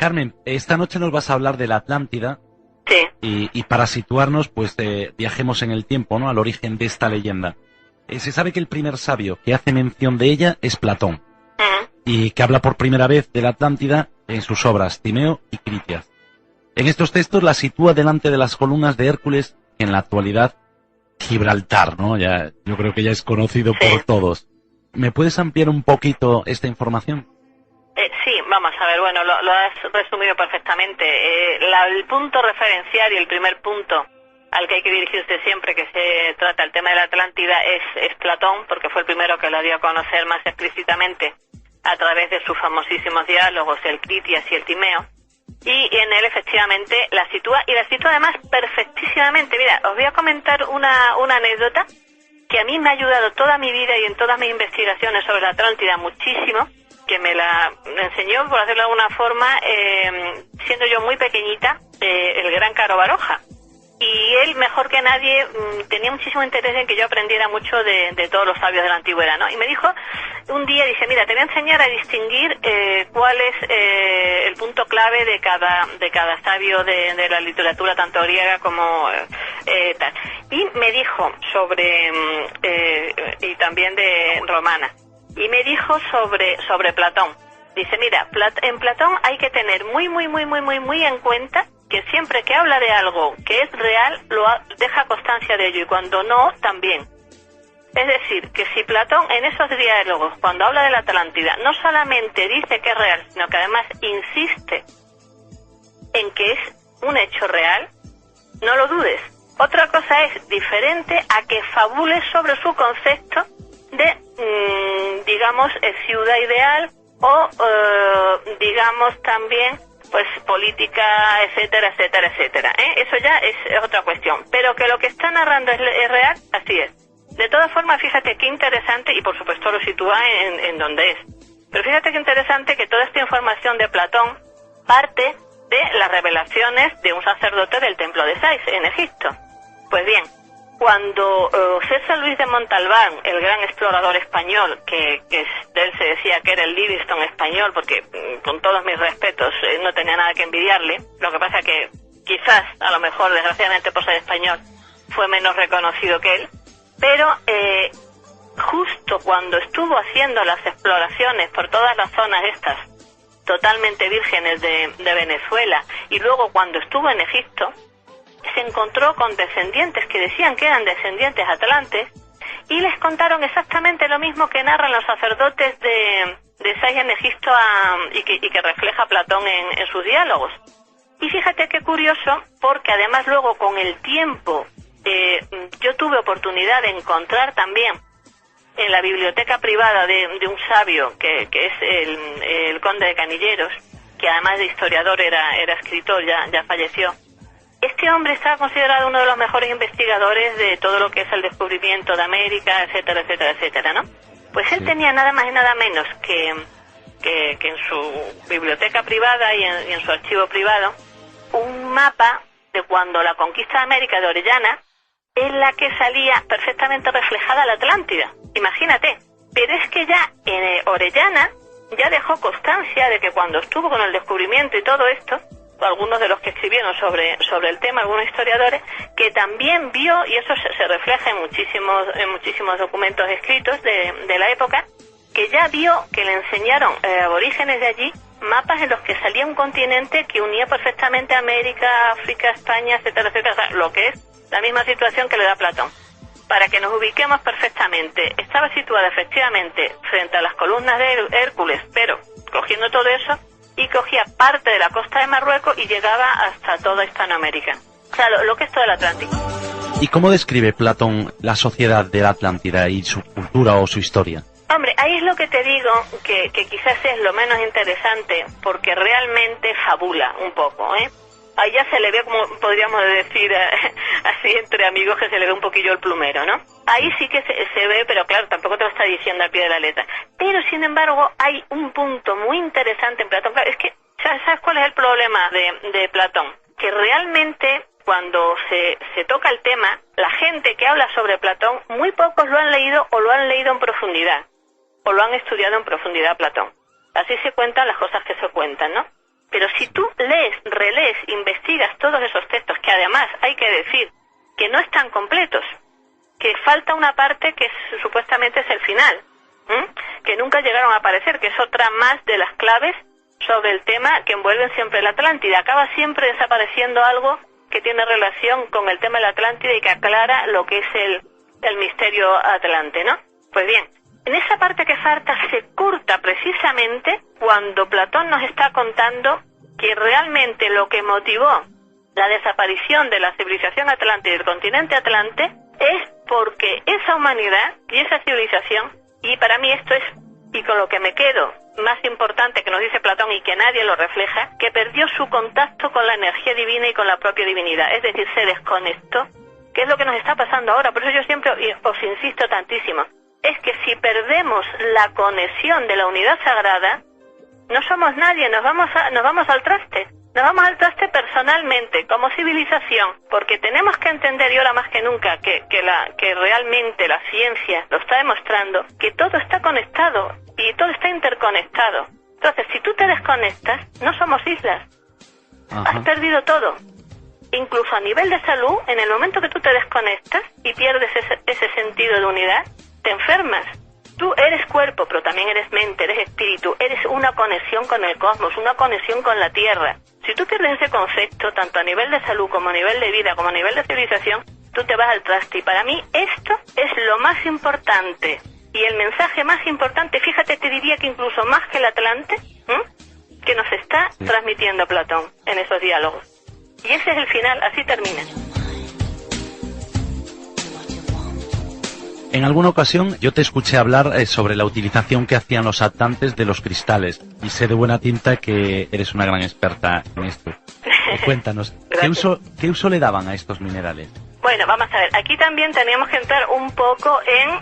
Carmen, esta noche nos vas a hablar de la Atlántida. Sí. Y para situarnos, pues viajemos en el tiempo, ¿no? Al origen de esta leyenda. Se sabe que el primer sabio que hace mención de ella es Platón. Y que habla por primera vez de la Atlántida en sus obras Timeo y Critias. En estos textos la sitúa delante de las columnas de Hércules, en la actualidad Gibraltar, ¿no? Ya, yo creo que ya es conocido por todos. ¿Me puedes ampliar un poquito esta información? Sí, vamos a ver, bueno, lo has resumido perfectamente. El punto referencial y el primer punto al que hay que dirigirse siempre que se trata el tema de la Atlántida es Platón, porque fue el primero que lo dio a conocer más explícitamente a través de sus famosísimos diálogos, el Critias y el Timeo. Y en él efectivamente la sitúa, y la sitúa además perfectísimamente. Mira, os voy a comentar una anécdota que a mí me ha ayudado toda mi vida y en todas mis investigaciones sobre la Atlántida muchísimo, que me la enseñó, por decirlo de alguna forma, siendo yo muy pequeñita, el gran Caro Baroja. Y él, mejor que nadie, tenía muchísimo interés en que yo aprendiera mucho de todos los sabios de la antigüedad, ¿no? Y me dijo un día, dice, mira, te voy a enseñar a distinguir cuál es el punto clave de cada sabio de la literatura, tanto griega como tal. Y me dijo sobre, y también de romana, y me dijo sobre Platón. Dice, mira, en Platón hay que tener muy en cuenta que siempre que habla de algo que es real, deja constancia de ello, y cuando no, también. Es decir, que si Platón en esos diálogos, cuando habla de la Atlántida, no solamente dice que es real, sino que además insiste en que es un hecho real, no lo dudes. Otra cosa es diferente a que fabule sobre su concepto de, digamos, ciudad ideal o, digamos, también pues política, etcétera, etcétera, etcétera. Eso ya es otra cuestión. Pero que lo que está narrando es real, así es. De todas formas, fíjate qué interesante, y por supuesto lo sitúa en donde es. Pero fíjate qué interesante que toda esta información de Platón parte de las revelaciones de un sacerdote del templo de Sais, en Egipto. Pues bien, cuando César Luis de Montalbán, el gran explorador español, que de él se decía que era el Livingstone español, porque con todos mis respetos no tenía nada que envidiarle, lo que pasa que quizás, a lo mejor, desgraciadamente por ser español, fue menos reconocido que él, pero justo cuando estuvo haciendo las exploraciones por todas las zonas estas, totalmente vírgenes de Venezuela, y luego cuando estuvo en Egipto, se encontró con descendientes que decían que eran descendientes atlantes y les contaron exactamente lo mismo que narran los sacerdotes de Sais en Egipto y que refleja Platón en sus diálogos. Y fíjate qué curioso, porque además luego con el tiempo yo tuve oportunidad de encontrar también en la biblioteca privada de un sabio que es el conde de Canilleros, que además de historiador era escritor, ya falleció. Este hombre está considerado uno de los mejores investigadores de todo lo que es el descubrimiento de América, etcétera, etcétera, etcétera, ¿no? Pues él tenía nada más y nada menos que en su biblioteca privada y en su archivo privado un mapa de cuando la conquista de América de Orellana, en la que salía perfectamente reflejada la Atlántida. Imagínate. Pero es que ya en Orellana ya dejó constancia de que cuando estuvo con el descubrimiento y todo esto, algunos de los que escribieron sobre el tema, algunos historiadores, que también vio, y eso se refleja en muchísimos documentos escritos de la época, que ya vio que le enseñaron aborígenes de allí mapas en los que salía un continente que unía perfectamente América, África, España, etcétera, etcétera, o sea, lo que es la misma situación que le da Platón. Para que nos ubiquemos perfectamente, estaba situada efectivamente frente a las columnas de Hércules, pero cogiendo todo eso, y cogía parte de la costa de Marruecos y llegaba hasta toda Hispanoamérica. O sea, lo que es todo el Atlántico. ¿Y cómo describe Platón la sociedad de la Atlántida y su cultura o su historia? Hombre, ahí es lo que te digo, que quizás es lo menos interesante, porque realmente fabula un poco, ¿eh? Ahí ya se le ve, como podríamos decir, así entre amigos, que se le ve un poquillo el plumero, ¿no? Ahí sí que se ve, pero claro, tampoco te lo está diciendo al pie de la letra. Pero, sin embargo, hay un punto muy interesante en Platón. Claro, es que, ¿sabes cuál es el problema de Platón? Que realmente, cuando se toca el tema, la gente que habla sobre Platón, muy pocos lo han leído o lo han leído en profundidad, o lo han estudiado en profundidad Platón. Así se cuentan las cosas que se cuentan, ¿no? Pero si tú lees, relees, investigas todos esos textos, que además hay que decir que no están completos, que falta una parte que supuestamente es el final, que nunca llegaron a aparecer, que es otra más de las claves sobre el tema que envuelven siempre la Atlántida. Acaba siempre desapareciendo algo que tiene relación con el tema de la Atlántida y que aclara lo que es el misterio atlante, ¿no? Pues bien, en esa parte que falta se corta precisamente cuando Platón nos está contando que realmente lo que motivó la desaparición de la civilización atlante y del continente atlante es porque esa humanidad y esa civilización, y para mí esto es, y con lo que me quedo, más importante que nos dice Platón y que nadie lo refleja, que perdió su contacto con la energía divina y con la propia divinidad, es decir, se desconectó, que es lo que nos está pasando ahora. Por eso yo siempre os insisto tantísimo, es que si perdemos la conexión de la unidad sagrada, no somos nadie, nos vamos al traste. Nos vamos al traste personalmente, como civilización, porque tenemos que entender, y ahora más que nunca, que realmente la ciencia lo está demostrando, que todo está conectado y todo está interconectado. Entonces, si tú te desconectas, no somos islas. Has perdido todo. Incluso a nivel de salud, en el momento que tú te desconectas y pierdes ese sentido de unidad, te enfermas. Tú eres cuerpo, pero también eres mente, eres espíritu, eres una conexión con el cosmos, una conexión con la Tierra. Si tú pierdes ese concepto, tanto a nivel de salud como a nivel de vida, como a nivel de civilización, tú te vas al traste. Y para mí esto es lo más importante. Y el mensaje más importante, fíjate, te diría que incluso más que el Atlante, que nos está transmitiendo Platón en esos diálogos. Y ese es el final, así termina. En alguna ocasión yo te escuché hablar sobre la utilización que hacían los atlantes de los cristales, y sé de buena tinta que eres una gran experta en esto. Cuéntanos, ¿qué uso le daban a estos minerales? Bueno, vamos a ver, aquí también tenemos que entrar un poco en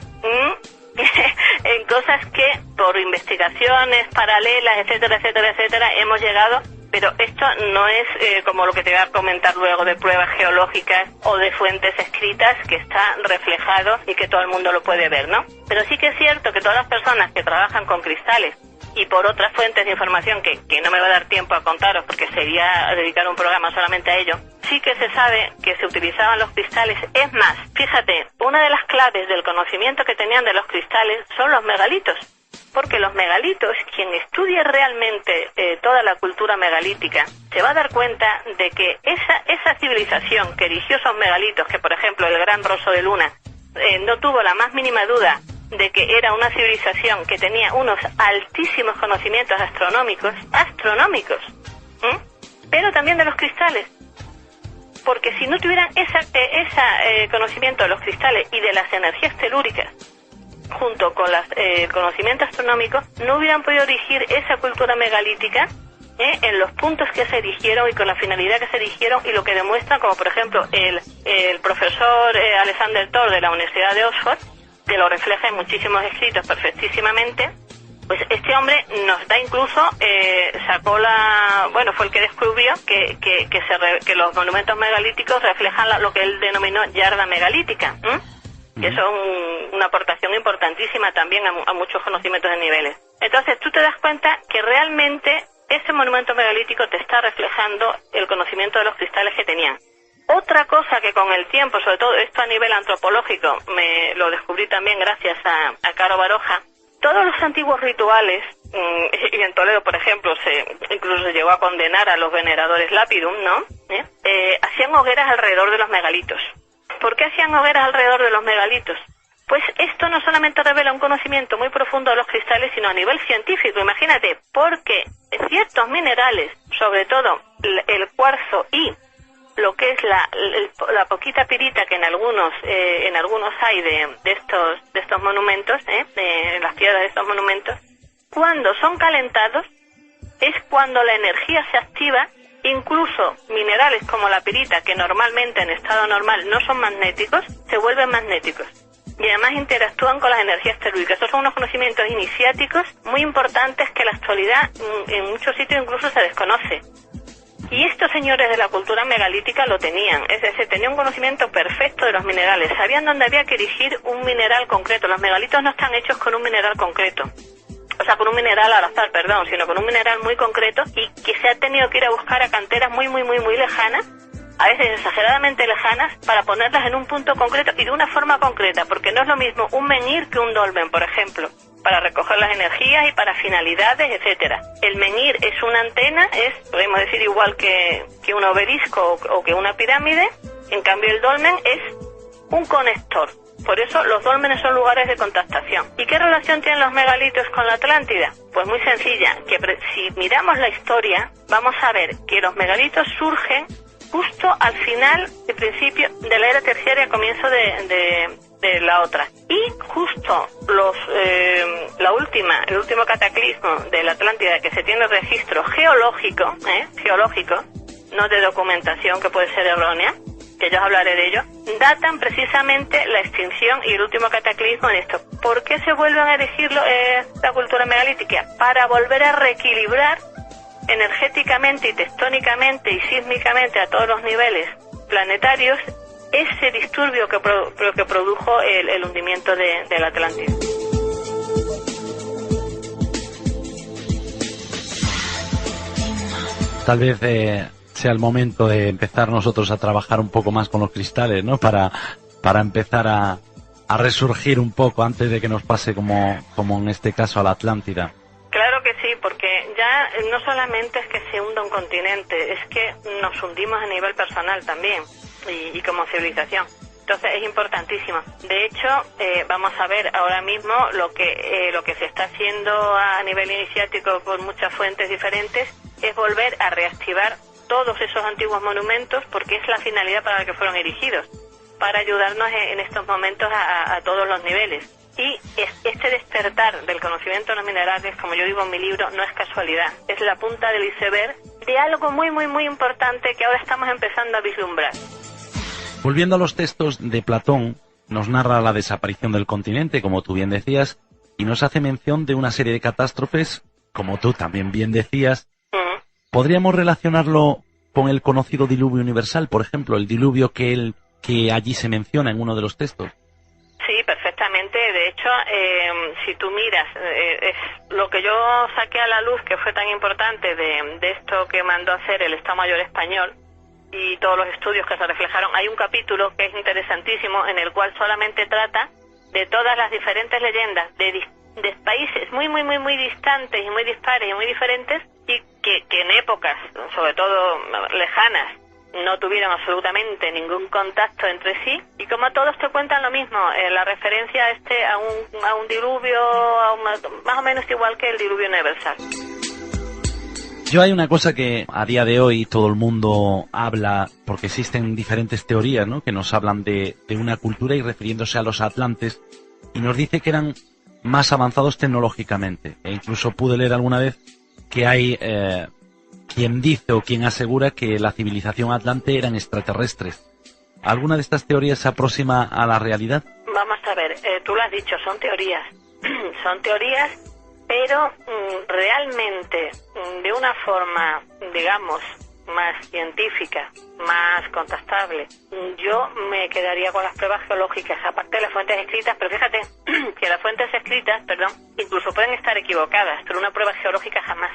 cosas que por investigaciones paralelas, etcétera, etcétera, etcétera, hemos llegado. Pero esto no es como lo que te voy a comentar luego de pruebas geológicas o de fuentes escritas, que está reflejado y que todo el mundo lo puede ver, ¿no? Pero sí que es cierto que todas las personas que trabajan con cristales y por otras fuentes de información que no me va a dar tiempo a contaros porque sería dedicar un programa solamente a ello, sí que se sabe que se utilizaban los cristales. Es más, fíjate, una de las claves del conocimiento que tenían de los cristales son los megalitos. Porque los megalitos, quien estudie realmente toda la cultura megalítica, se va a dar cuenta de que esa civilización que erigió esos megalitos, que por ejemplo el gran Rosso de Luna, no tuvo la más mínima duda de que era una civilización que tenía unos altísimos conocimientos astronómicos, pero también de los cristales. Porque si no tuvieran ese conocimiento de los cristales y de las energías telúricas, junto con el conocimiento astronómico, no hubieran podido erigir esa cultura megalítica en los puntos que se erigieron y con la finalidad que se erigieron, y lo que demuestran, como por ejemplo el profesor Alexander Thor de la Universidad de Oxford, que lo refleja en muchísimos escritos perfectísimamente. Pues este hombre nos da incluso, fue el que descubrió que los monumentos megalíticos reflejan lo que él denominó yarda megalítica, que son una aportación importantísima también a muchos conocimientos de niveles. Entonces tú te das cuenta que realmente ese monumento megalítico te está reflejando el conocimiento de los cristales que tenían. Otra cosa que con el tiempo, sobre todo esto a nivel antropológico, me lo descubrí también gracias a Caro Baroja, todos los antiguos rituales, y en Toledo, por ejemplo, incluso se llegó a condenar a los veneradores lapidum, ¿no? Hacían hogueras alrededor de los megalitos. ¿Por qué hacían hogueras alrededor de los megalitos? Pues esto no solamente revela un conocimiento muy profundo de los cristales, sino a nivel científico. Imagínate, porque ciertos minerales, sobre todo el cuarzo y lo que es la poquita pirita que en algunos hay de estos monumentos, en las piedras de estos monumentos, cuando son calentados es cuando la energía se activa. Incluso minerales como la pirita, que normalmente en estado normal no son magnéticos, se vuelven magnéticos. Y además interactúan con las energías telúricas. Estos son unos conocimientos iniciáticos muy importantes que en la actualidad en muchos sitios incluso se desconoce. Y estos señores de la cultura megalítica lo tenían. Es decir, tenían un conocimiento perfecto de los minerales. Sabían dónde había que erigir un mineral concreto. Los megalitos no están hechos con un mineral concreto. o sea, con un mineral al azar, perdón, sino con un mineral muy concreto y que se ha tenido que ir a buscar a canteras muy lejanas, a veces exageradamente lejanas, para ponerlas en un punto concreto y de una forma concreta, porque no es lo mismo un menhir que un dolmen, por ejemplo, para recoger las energías y para finalidades, etcétera. El menhir es una antena, es, podemos decir, igual que un obelisco o que una pirámide, en cambio el dolmen es un conector. Por eso los dólmenes son lugares de contactación. ¿Y qué relación tienen los megalitos con la Atlántida? Pues muy sencilla, que si miramos la historia, vamos a ver que los megalitos surgen justo al final, al principio de la era terciaria, comienzo de la otra. Y justo el último cataclismo de la Atlántida que se tiene registro geológico, no de documentación que puede ser errónea, que yo os hablaré de ello, datan precisamente la extinción y el último cataclismo en esto. ¿Por qué se vuelven a erigir la cultura megalítica? Para volver a reequilibrar energéticamente y tectónicamente y sísmicamente a todos los niveles planetarios ese disturbio que produjo el hundimiento de la Atlántida. Tal vez sea el momento de empezar nosotros a trabajar un poco más con los cristales, ¿no? Para empezar a resurgir un poco antes de que nos pase como en este caso a la Atlántida. Claro que sí, porque ya no solamente es que se hunda un continente, es que nos hundimos a nivel personal también y como civilización. Entonces es importantísimo. De hecho, vamos a ver ahora mismo lo que se está haciendo a nivel iniciático por muchas fuentes diferentes es volver a reactivar todos esos antiguos monumentos, porque es la finalidad para la que fueron erigidos, para ayudarnos en estos momentos a todos los niveles. Y este despertar del conocimiento de los minerales, como yo digo en mi libro, no es casualidad, es la punta del iceberg de algo muy importante que ahora estamos empezando a vislumbrar. Volviendo a los textos de Platón, nos narra la desaparición del continente, como tú bien decías, y nos hace mención de una serie de catástrofes, como tú también bien decías. ¿Podríamos relacionarlo con el conocido diluvio universal, por ejemplo, el diluvio que allí se menciona en uno de los textos? Sí, perfectamente. De hecho, si tú miras, es lo que yo saqué a la luz, que fue tan importante de esto que mandó a hacer el Estado Mayor español y todos los estudios que se reflejaron. Hay un capítulo que es interesantísimo en el cual solamente trata de todas las diferentes leyendas de países muy distantes y muy dispares y muy diferentes, y que en épocas, sobre todo lejanas, no tuvieron absolutamente ningún contacto entre sí, y como todos te cuentan lo mismo, la referencia a un diluvio más o menos igual que el diluvio universal. Hay una cosa que a día de hoy todo el mundo habla, porque existen diferentes teorías, ¿no?, que nos hablan de una cultura y refiriéndose a los atlantes, y nos dice que eran más avanzados tecnológicamente, e incluso pude leer alguna vez que hay quien dice o quien asegura que la civilización atlante eran extraterrestres. ¿Alguna de estas teorías se aproxima a la realidad? Vamos a ver, tú lo has dicho, son teorías. Son teorías, pero realmente de una forma, digamos, más científica, más contrastable, yo me quedaría con las pruebas geológicas, aparte de las fuentes escritas, pero fíjate que las fuentes escritas, incluso pueden estar equivocadas, pero una prueba geológica jamás.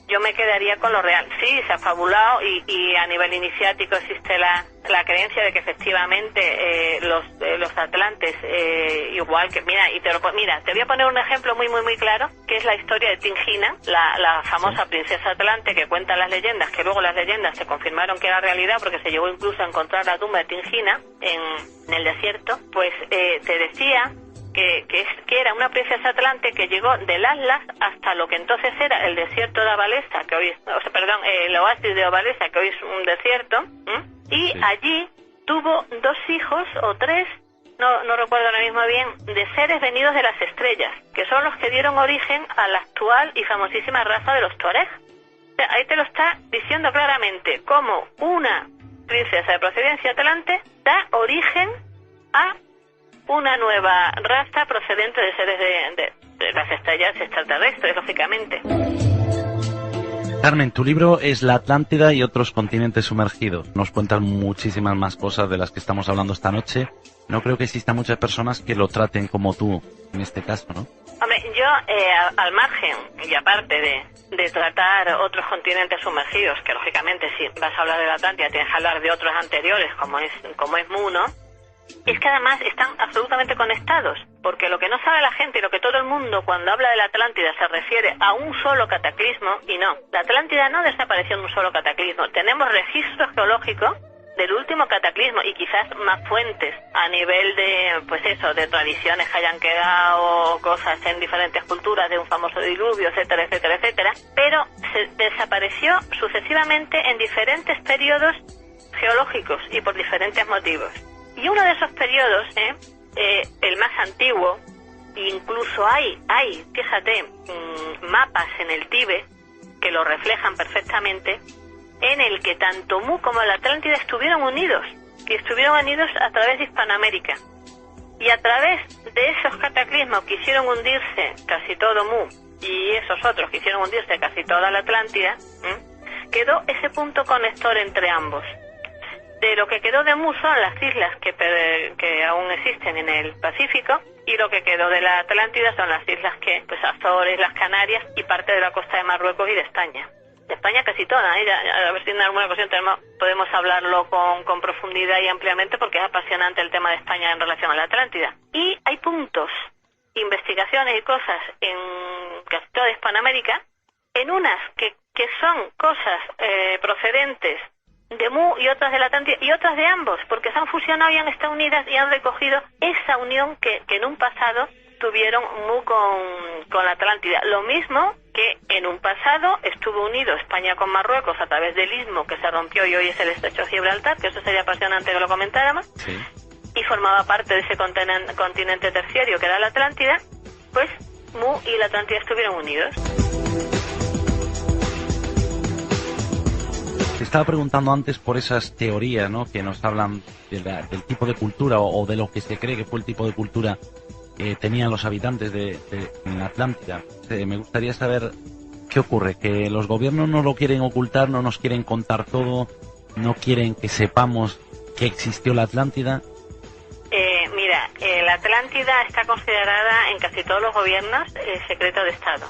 Yo me quedaría con lo real. Sí, se ha fabulado y a nivel iniciático existe la creencia de que efectivamente los atlantes, igual que, mira, te voy a poner un ejemplo muy claro, que es la historia de Tingina, la famosa princesa atlante que cuentan las leyendas, que luego las leyendas se confirmaron que era realidad porque se llegó incluso a encontrar la tumba de Tingina en el desierto. Pues te decía que era una princesa atlante que llegó del Atlas hasta lo que entonces era el desierto de Abalesa, que hoy el oasis de Abalesa, que hoy es un desierto, y sí. Allí tuvo 2 hijos o 3, no recuerdo ahora mismo bien, de seres venidos de las estrellas, que son los que dieron origen a la actual y famosísima raza de los Tuareg. O sea, ahí te lo está diciendo claramente, cómo una princesa de procedencia atlante da origen a una nueva raza procedente de seres de las estrellas extraterrestres, lógicamente. Carmen, tu libro es La Atlántida y otros continentes sumergidos. Nos cuentan muchísimas más cosas de las que estamos hablando esta noche. no creo que existan muchas personas que lo traten como tú, en este caso, ¿no? Hombre, yo, al margen, y aparte de tratar otros continentes sumergidos, que lógicamente si vas a hablar de la Atlántida tienes que hablar de otros anteriores, como es Mu, ¿no? Es que además están absolutamente conectados, porque lo que no sabe la gente y lo que todo el mundo cuando habla de la Atlántida se refiere a un solo cataclismo, y no, la Atlántida no desapareció en un solo cataclismo. Tenemos registros geológicos del último cataclismo y quizás más fuentes a nivel de, pues eso, de tradiciones que hayan quedado, cosas en diferentes culturas de un famoso diluvio, etcétera, etcétera, etcétera, pero se desapareció sucesivamente en diferentes periodos geológicos y por diferentes motivos. Y uno de esos periodos, el más antiguo, incluso hay, fíjate, mapas en el Tíbet que lo reflejan perfectamente, en el que tanto Mu como la Atlántida estuvieron unidos, y estuvieron unidos a través de Hispanoamérica. Y a través de esos cataclismos que hicieron hundirse casi todo Mu, y esos otros que hicieron hundirse casi toda la Atlántida, quedó ese punto conector entre ambos. De lo que quedó de Mu son las islas que aún existen en el Pacífico, y lo que quedó de la Atlántida son las islas pues Azores, las Canarias y parte de la costa de Marruecos y de España. De España casi toda, a ver si en alguna ocasión podemos hablarlo con profundidad y ampliamente, porque es apasionante el tema de España en relación a la Atlántida. Y hay puntos, investigaciones y cosas en casi toda Hispanoamérica, en unas que son cosas procedentes de Mu y otras de la Atlántida y otras de ambos, porque se han fusionado y han estado unidas y han recogido esa unión que en un pasado tuvieron Mu con la Atlántida. Lo mismo que en un pasado estuvo unido España con Marruecos a través del istmo que se rompió y hoy es el estrecho de Gibraltar, que eso sería apasionante que lo comentáramos, sí. Y formaba parte de ese continente terciario que era la Atlántida. Pues Mu y la Atlántida estuvieron unidos. Te estaba preguntando antes por esas teorías, ¿no?, que nos hablan del tipo de cultura o de lo que se cree que fue el tipo de cultura que tenían los habitantes de la Atlántida. Me gustaría saber qué ocurre, que los gobiernos no lo quieren ocultar, no nos quieren contar todo, no quieren que sepamos que existió la Atlántida. Mira, la Atlántida está considerada en casi todos los gobiernos secreto de Estado.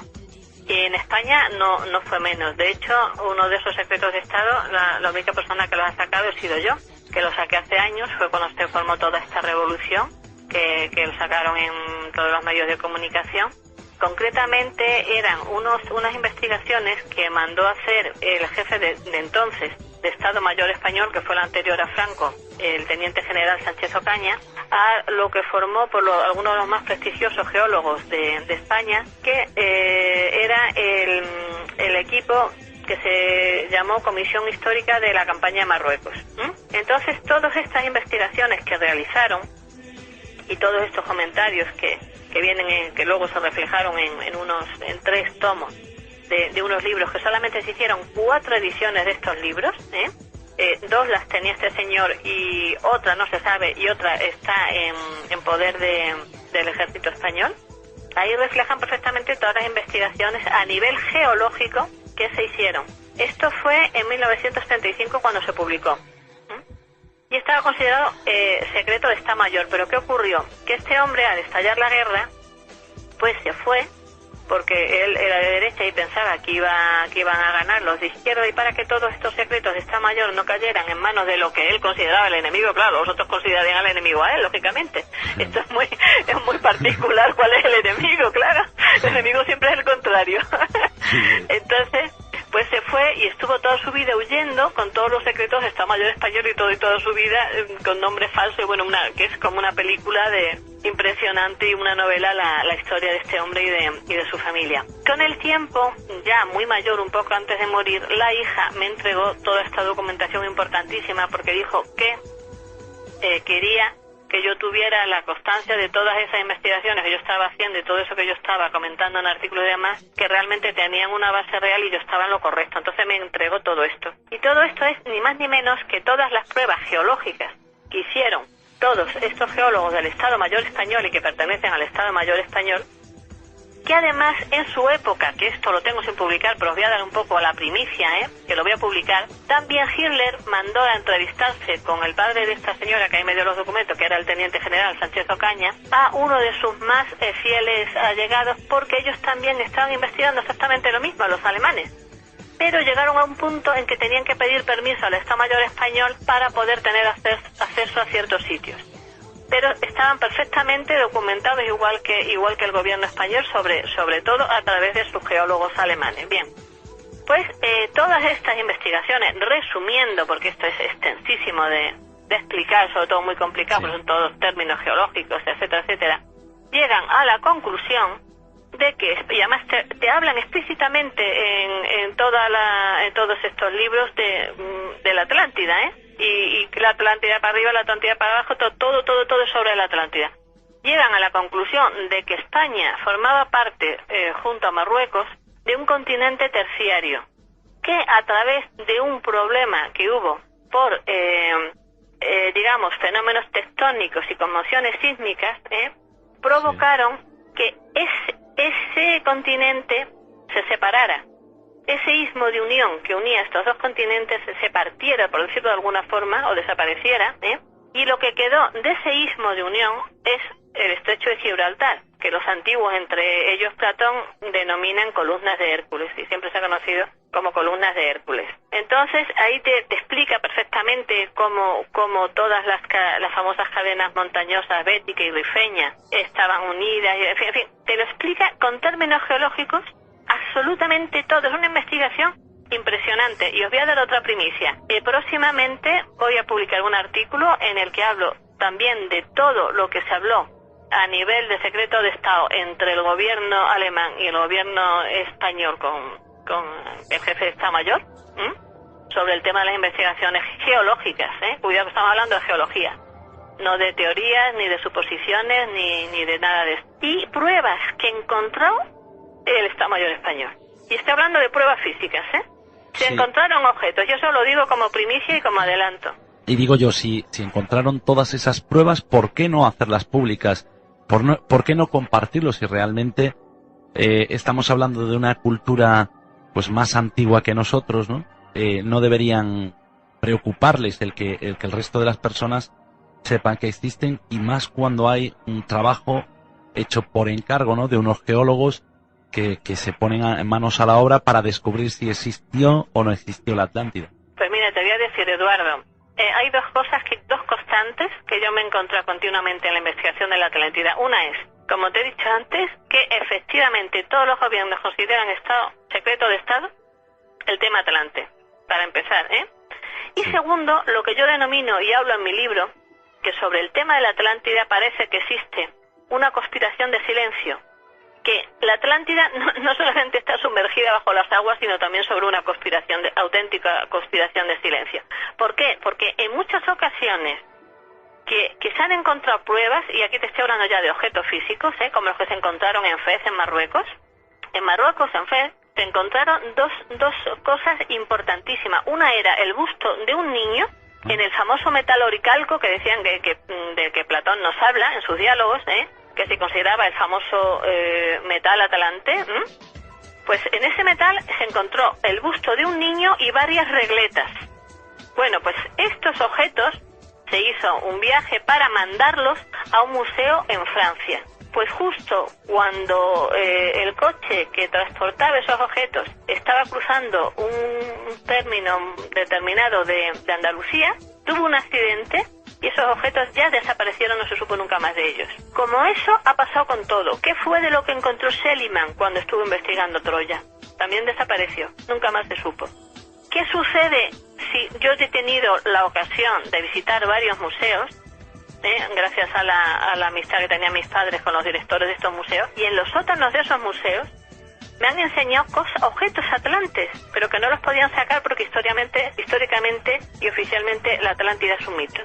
Y en España no fue menos. De hecho, uno de esos secretos de Estado, la única persona que lo ha sacado he sido yo, que lo saqué hace años, fue cuando se formó toda esta revolución, que lo sacaron en todos los medios de comunicación. Concretamente eran unas investigaciones que mandó a hacer el jefe de entonces de Estado Mayor español, que fue el anterior a Franco, el teniente general Sánchez Ocaña, a lo que formó por algunos de los más prestigiosos geólogos de España, que era el equipo que se llamó Comisión Histórica de la Campaña de Marruecos. Entonces, todas estas investigaciones que realizaron y todos estos comentarios que vienen que luego se reflejaron en 3 tomos de unos libros, que solamente se hicieron 4 ediciones de estos libros, 2 las tenía este señor y otra no se sabe y otra está en poder del ejército español. Ahí reflejan perfectamente todas las investigaciones a nivel geológico que se hicieron. Esto fue en 1935 cuando se publicó. Y estaba considerado secreto de Estado Mayor. Pero ¿qué ocurrió? Que este hombre, al estallar la guerra, pues se fue, porque él era de derecha y pensaba que iban a ganar los de izquierda, y para que todos estos secretos de Estado Mayor no cayeran en manos de lo que él consideraba el enemigo, claro, los otros considerarían al enemigo a él, lógicamente. Esto es muy particular cuál es el enemigo, claro. El enemigo siempre es el contrario. Entonces, pues se fue y estuvo toda su vida huyendo con todos los secretos de Estado Mayor español y toda su vida con nombre falso, y bueno, que es como una película impresionante y una novela la historia de este hombre y de su familia. Con el tiempo, ya muy mayor, un poco antes de morir, la hija me entregó toda esta documentación importantísima, porque dijo que quería que yo tuviera la constancia de todas esas investigaciones que yo estaba haciendo y todo eso que yo estaba comentando en artículos y demás, que realmente tenían una base real y yo estaba en lo correcto. Entonces me entregó todo esto. Y todo esto es ni más ni menos que todas las pruebas geológicas que hicieron todos estos geólogos del Estado Mayor español y que pertenecen al Estado Mayor español, que además en su época, que esto lo tengo sin publicar, pero os voy a dar un poco la primicia, que lo voy a publicar, también Hitler mandó a entrevistarse con el padre de esta señora, que ahí me dio los documentos, que era el teniente general Sánchez Ocaña, a uno de sus más fieles allegados, porque ellos también estaban investigando exactamente lo mismo, los alemanes. Pero llegaron a un punto en que tenían que pedir permiso al Estado Mayor español para poder tener acceso a ciertos sitios. Pero estaban perfectamente documentados igual que el gobierno español, sobre todo a través de sus geólogos alemanes. Bien, pues todas estas investigaciones, resumiendo, porque esto es extensísimo de explicar, sobre todo muy complicado, porque son todos términos geológicos, etcétera, etcétera, llegan a la conclusión de que, y además te hablan explícitamente en todos estos libros de la Atlántida, y la Atlántida para arriba, la Atlántida para abajo, todo sobre la Atlántida. Llegan a la conclusión de que España formaba parte, junto a Marruecos, de un continente terciario, que a través de un problema que hubo por, digamos, fenómenos tectónicos y conmociones sísmicas, provocaron que ese continente se separara. Ese istmo de unión que unía estos dos continentes se partiera, por decirlo de alguna forma, o desapareciera, y lo que quedó de ese istmo de unión es el estrecho de Gibraltar, que los antiguos, entre ellos Platón, denominan columnas de Hércules, y siempre se ha conocido como columnas de Hércules. Entonces, ahí te explica perfectamente cómo todas las famosas cadenas montañosas, Bética y Rifeña, estaban unidas, y en fin, te lo explica con términos geológicos absolutamente todo. Es una investigación impresionante. Y os voy a dar otra primicia. Próximamente voy a publicar un artículo en el que hablo también de todo lo que se habló a nivel de secreto de Estado entre el gobierno alemán y el gobierno español con el jefe de Estado Mayor, sobre el tema de las investigaciones geológicas. Cuidado, estamos hablando de geología, no de teorías, ni de suposiciones, ni de nada de eso. Y pruebas que encontró el Estado Mayor español. Y estoy hablando de pruebas físicas, Se encontraron objetos. Yo eso lo digo como primicia y como adelanto. Y digo yo, si encontraron todas esas pruebas, ¿por qué no hacerlas públicas? ¿Por qué no compartirlo si realmente estamos hablando de una cultura pues más antigua que nosotros, ¿no? No deberían preocuparles el que el resto de las personas sepan que existen, y más cuando hay un trabajo hecho por encargo, ¿no?, de unos geólogos que se ponen manos a la obra para descubrir si existió o no existió la Atlántida. Pues mira, te voy a decir, Eduardo, hay dos constantes que yo me encuentro continuamente en la investigación de la Atlántida. Una es, como te he dicho antes, que efectivamente todos los gobiernos consideran secreto de Estado el tema Atlante, para empezar, Y segundo, lo que yo denomino, y hablo en mi libro, que sobre el tema de la Atlántida parece que existe una conspiración de silencio, que la Atlántida no solamente está sumergida bajo las aguas, sino también sobre una auténtica conspiración de silencio. ¿Por qué? Porque en muchas ocasiones que se han encontrado pruebas, y aquí te estoy hablando ya de objetos físicos, como los que se encontraron en Fez, en Marruecos. En Marruecos, en Fez, se encontraron dos cosas importantísimas. Una era el busto de un niño en el famoso metal oricalco que decían del que Platón nos habla en sus diálogos, que se consideraba el famoso metal atlante. Pues en ese metal se encontró el busto de un niño y varias regletas. Bueno, pues estos objetos se hizo un viaje para mandarlos a un museo en Francia. Pues justo cuando el coche que transportaba esos objetos estaba cruzando un término determinado de Andalucía, tuvo un accidente y esos objetos ya desaparecieron, no se supo nunca más de ellos. Como eso ha pasado con todo. ¿Qué fue de lo que encontró Schliemann cuando estuvo investigando Troya? También desapareció, nunca más se supo. ¿Qué sucede si yo he tenido la ocasión de visitar varios museos, gracias a la amistad que tenían mis padres con los directores de estos museos, y en los sótanos de esos museos me han enseñado objetos atlantes, pero que no los podían sacar porque históricamente y oficialmente la Atlántida es un mito?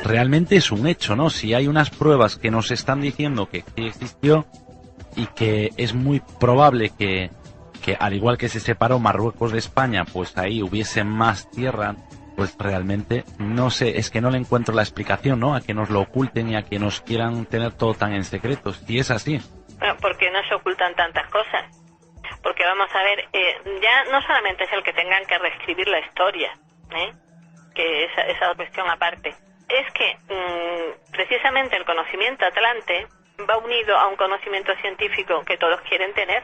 Realmente es un hecho, ¿no? Si hay unas pruebas que nos están diciendo que sí existió, y que es muy probable que al igual que se separó Marruecos de España, pues ahí hubiese más tierra pues realmente no sé, es que no le encuentro la explicación, ¿no? A que nos lo oculten y a que nos quieran tener todo tan en secreto, si es así. Bueno, porque no se ocultan tantas cosas. Porque vamos a ver, ya no solamente es el que tengan que reescribir la historia, que esa cuestión aparte. Es que precisamente el conocimiento atlante va unido a un conocimiento científico que todos quieren tener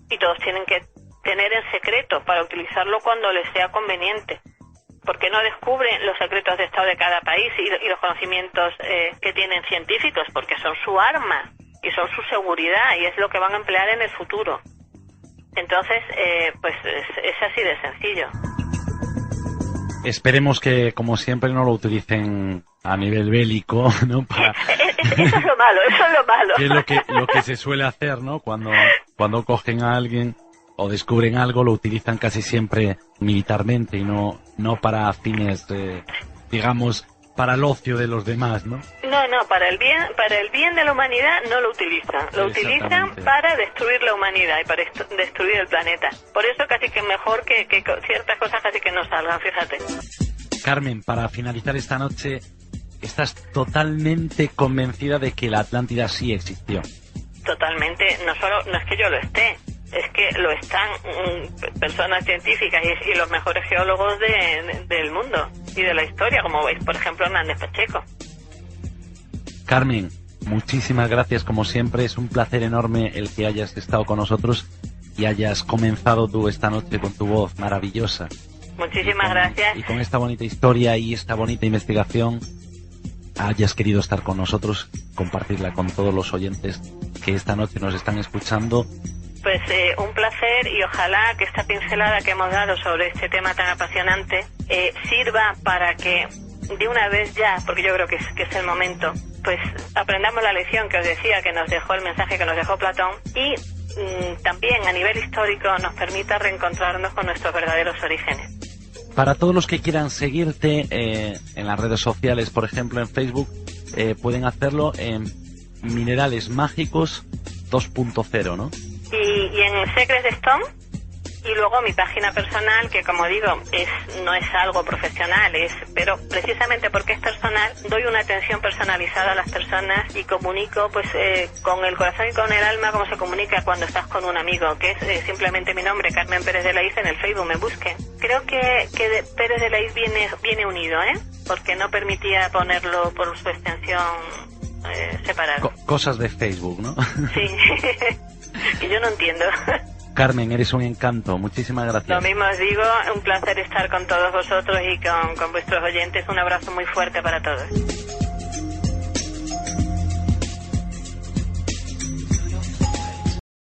y todos tienen que tener en secreto para utilizarlo cuando les sea conveniente. Porque no descubren los secretos de Estado de cada país y los conocimientos que tienen científicos, porque son su arma y son su seguridad y es lo que van a emplear en el futuro. Entonces, pues es así de sencillo. Esperemos que, como siempre, no lo utilicen a nivel bélico, ¿no? Eso es lo malo, eso es lo malo. Que es lo que se suele hacer, ¿no? Cuando cogen a alguien o descubren algo, lo utilizan casi siempre militarmente y no para fines, digamos, para el ocio de los demás, ¿no? No, para el bien de la humanidad no lo utilizan. Lo utilizan para destruir la humanidad y para destruir el planeta. Por eso casi que mejor que ciertas cosas casi que no salgan, fíjate. Carmen, para finalizar esta noche, ¿estás totalmente convencida de que la Atlántida sí existió? Totalmente. No es que yo lo esté, es que lo están personas científicas y los mejores geólogos del mundo y de la historia, como veis, por ejemplo, Hernández Pacheco. Carmen, muchísimas gracias como siempre, es un placer enorme el que hayas estado con nosotros y hayas comenzado tú esta noche con tu voz maravillosa. Muchísimas gracias. Y con esta bonita historia y esta bonita investigación hayas querido estar con nosotros, compartirla con todos los oyentes que esta noche nos están escuchando. Pues un placer y ojalá que esta pincelada que hemos dado sobre este tema tan apasionante sirva para que de una vez ya, porque yo creo que es el momento, pues aprendamos la lección que os decía, que nos dejó el mensaje que nos dejó Platón y también a nivel histórico nos permita reencontrarnos con nuestros verdaderos orígenes. Para todos los que quieran seguirte en las redes sociales, por ejemplo en Facebook, pueden hacerlo en Minerales Mágicos 2.0, ¿no? Y en Secrets Stone, y luego mi página personal, que como digo, no es algo profesional, pero precisamente porque es personal, doy una atención personalizada a las personas y comunico pues con el corazón y con el alma como se comunica cuando estás con un amigo, que es simplemente mi nombre, Carmen Pérez de Laiz, en el Facebook, me busquen. Creo que Pérez de Laiz viene unido, porque no permitía ponerlo por su extensión separada. Cosas de Facebook, ¿no? Sí, que yo no entiendo. Carmen, eres un encanto. Muchísimas gracias. Lo mismo os digo, un placer estar con todos vosotros y con vuestros oyentes. Un abrazo muy fuerte para todos.